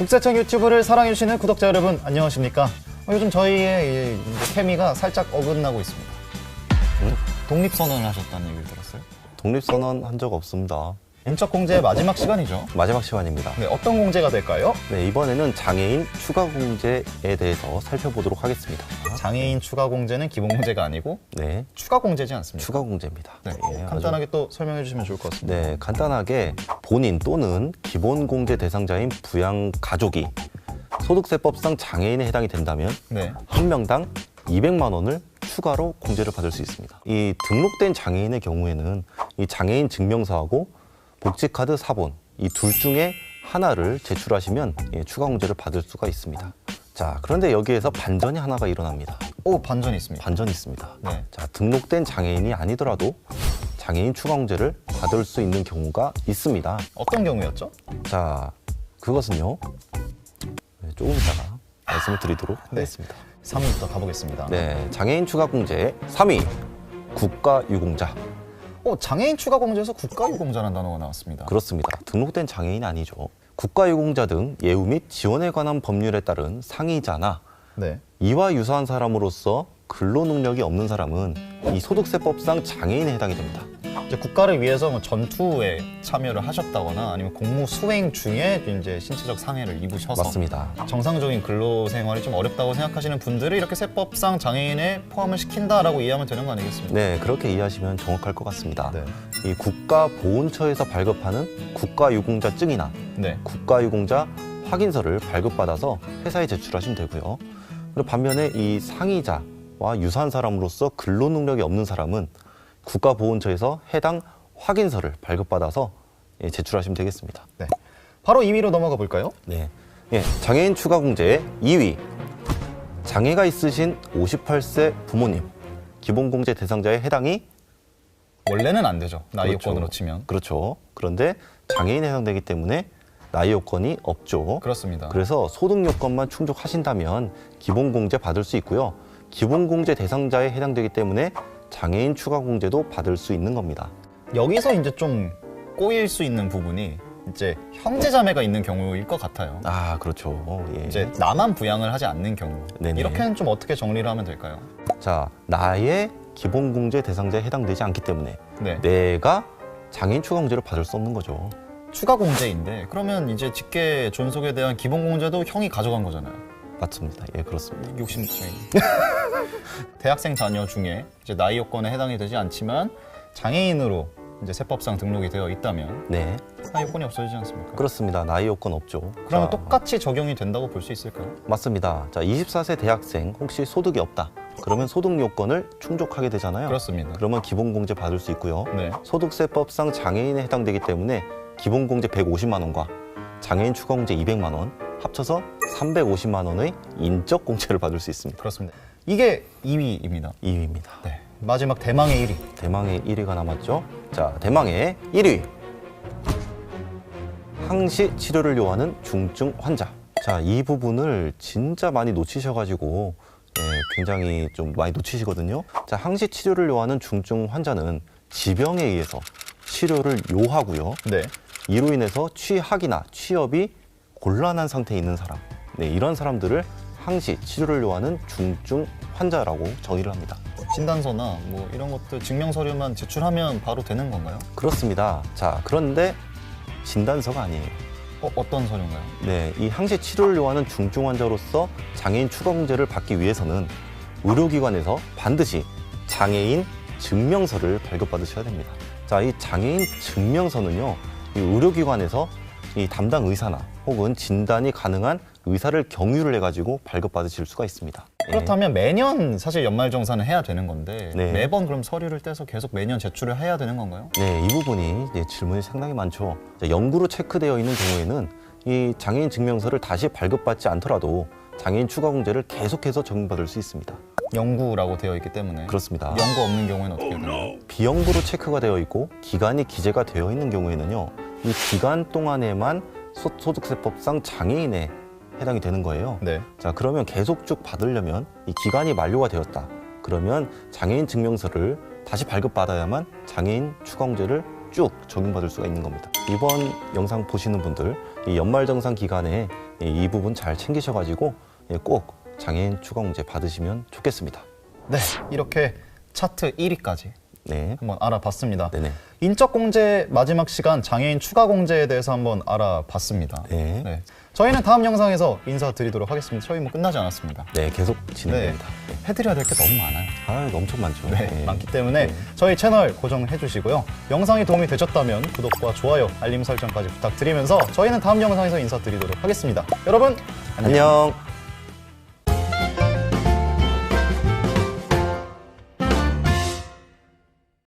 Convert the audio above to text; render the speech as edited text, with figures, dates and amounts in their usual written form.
국세청 유튜브를 사랑해주시는 구독자 여러분 안녕하십니까? 요즘 저희의 케미가 살짝 어긋나고 있습니다. 독립선언을 하셨다는 얘기를 들었어요? 독립선언 한 적 없습니다. 인적 공제의 마지막 시간이죠. 마지막 시간입니다. 네, 어떤 공제가 될까요? 네, 이번에는 장애인 추가 공제에 대해서 살펴보도록 하겠습니다. 장애인 추가 공제는 기본 공제가 아니고 네, 추가 공제지 않습니까? 추가 공제입니다. 네, 네, 간단하게 또 설명해 주시면 좋을 것 같습니다. 네, 간단하게 본인 또는 기본 공제 대상자인 부양 가족이 소득세법상 장애인에 해당이 된다면 네. 한 명당 200만 원을 추가로 공제를 받을 수 있습니다. 이 등록된 장애인의 경우에는 이 장애인 증명서하고 복지카드 사본 이 둘 중에 하나를 제출하시면 추가 공제를 받을 수가 있습니다. 자, 그런데 여기에서 반전이 하나가 일어납니다. 오, 반전이 있습니다. 반전이 있습니다. 네. 자, 등록된 장애인이 아니더라도 장애인 추가 공제를 받을 수 있는 경우가 있습니다. 어떤 경우였죠? 자, 그것은요. 네, 조금 이따가 말씀을 드리도록 하겠습니다. 3위부터 가보겠습니다. 네, 장애인 추가 공제 3위 국가유공자. 장애인 추가 공제에서 국가유공자라는 단어가 나왔습니다. 그렇습니다. 등록된 장애인이 아니죠. 국가유공자 등 예우 및 지원에 관한 법률에 따른 상이자나 네. 이와 유사한 사람으로서 근로 능력이 없는 사람은 이 소득세법상 장애인에 해당이 됩니다. 이제 국가를 위해서 뭐 전투에 참여를 하셨다거나 아니면 공무 수행 중에 이제 신체적 상해를 입으셔서 맞습니다. 정상적인 근로 생활이 좀 어렵다고 생각하시는 분들을 이렇게 세법상 장애인에 포함을 시킨다라고 이해하면 되는 거 아니겠습니까? 네, 그렇게 이해하시면 정확할 것 같습니다. 네. 이 국가보훈처에서 발급하는 국가유공자증이나 네. 국가유공자 확인서를 발급받아서 회사에 제출하시면 되고요. 그리고 반면에 이 상이자와 유사한 사람으로서 근로 능력이 없는 사람은 국가보훈처에서 해당 확인서를 발급받아서 제출하시면 되겠습니다. 네. 바로 2위로 넘어가 볼까요? 네. 예, 장애인 추가 공제 2위. 장애가 있으신 58세 부모님. 기본 공제 대상자의 해당이 원래는 안 되죠. 나이 그렇죠. 요건으로 치면. 그렇죠. 그런데 장애인에 해당되기 때문에 나이 요건이 없죠. 그렇습니다. 그래서 소득 요건만 충족하신다면 기본 공제 받을 수 있고요. 기본 공제 대상자에 해당되기 때문에 장애인 추가 공제도 받을 수 있는 겁니다. 여기서 이제 좀 꼬일 수 있는 부분이 이제 형제자매가 있는 경우일 것 같아요. 아, 그렇죠. 예. 이제 나만 부양을 하지 않는 경우. 네네. 이렇게는 좀 어떻게 정리를 하면 될까요? 자, 나의 기본 공제 대상자에 해당되지 않기 때문에 네. 내가 장애인 추가 공제를 받을 수 없는 거죠. 추가 공제인데 그러면 이제 직계 존속에 대한 기본 공제도 형이 가져간 거잖아요. 맞습니다. 예, 그렇습니다. 욕심쟁이. 대학생 자녀 중에 이제 나이 요건에 해당이 되지 않지만 장애인으로 이제 세법상 등록이 되어 있다면 네, 나이 요건이 없어지지 않습니까? 그렇습니다. 나이 요건 없죠. 그러면 자, 똑같이 적용이 된다고 볼 수 있을까요? 맞습니다. 자, 24세 대학생 혹시 소득이 없다. 그러면 소득 요건을 충족하게 되잖아요. 그렇습니다. 그러면 기본 공제 받을 수 있고요. 네. 소득세법상 장애인에 해당되기 때문에 기본 공제 150만 원과 장애인 추가 공제 200만 원 합쳐서 350만 원의 인적 공제를 받을 수 있습니다. 그렇습니다. 이게 2위입니다. 2위입니다. 네. 마지막 대망의 1위. 대망의 1위가 남았죠. 자, 대망의 1위. 항시 치료를 요하는 중증 환자. 자, 이 부분을 진짜 많이 놓치셔가지고 굉장히 좀 많이 놓치시거든요. 자, 항시 치료를 요하는 중증 환자는 지병에 의해서 치료를 요하고요. 네. 이로 인해서 취학이나 취업이 곤란한 상태에 있는 사람. 네, 이런 사람들을 항시 치료를 요하는 중증 환자라고 정의를 합니다. 진단서나 뭐 이런 것들 증명 서류만 제출하면 바로 되는 건가요? 그렇습니다. 자, 그런데 진단서가 아니에요. 어떤 서류인가요? 네, 이 항시 치료를 요하는 중증 환자로서 장애인 추가 공제를 받기 위해서는 의료기관에서 반드시 장애인 증명서를 발급받으셔야 됩니다. 자, 이 장애인 증명서는요, 이 의료기관에서 이 담당 의사나 혹은 진단이 가능한 의사를 경유를 해가지고 발급받으실 수가 있습니다. 그렇다면 매년 사실 연말정산을 해야 되는 건데 네. 매번 그럼 서류를 떼서 계속 매년 제출을 해야 되는 건가요? 네, 이 부분이 질문이 상당히 많죠. 자, 연구로 체크되어 있는 경우에는 이 장애인 증명서를 다시 발급받지 않더라도 장애인 추가 공제를 계속해서 적용받을 수 있습니다. 영구라고 되어 있기 때문에 그렇습니다. 영구 없는 경우에는 어떻게 되나요? 비영구로 체크가 되어 있고 기간이 기재가 되어 있는 경우에는요, 이 기간 동안에만 소득세법상 장애인에 해당이 되는 거예요. 네. 자, 그러면 계속 쭉 받으려면 이 기간이 만료가 되었다. 그러면 장애인 증명서를 다시 발급받아야만 장애인 추가 공제를 쭉 적용받을 수가 있는 겁니다. 이번 영상 보시는 분들, 이 연말정산 기간에 이 부분 잘 챙기셔가지고 꼭 장애인 추가공제 받으시면 좋겠습니다. 네, 이렇게 차트 1위까지 네. 한번 알아봤습니다. 네네. 인적공제 마지막 시간 장애인 추가공제에 대해서 한번 알아봤습니다. 네. 저희는 다음 영상에서 인사드리도록 하겠습니다. 저희 뭐 끝나지 않았습니다. 네, 계속 진행됩니다. 해드려야 될 게 너무 많아요. 아, 엄청 많죠. 네, 많기 때문에 저희 채널 고정해 주시고요. 영상이 도움이 되셨다면 구독과 좋아요, 알림 설정까지 부탁드리면서 저희는 다음 영상에서 인사드리도록 하겠습니다. 여러분, 안녕. 안녕.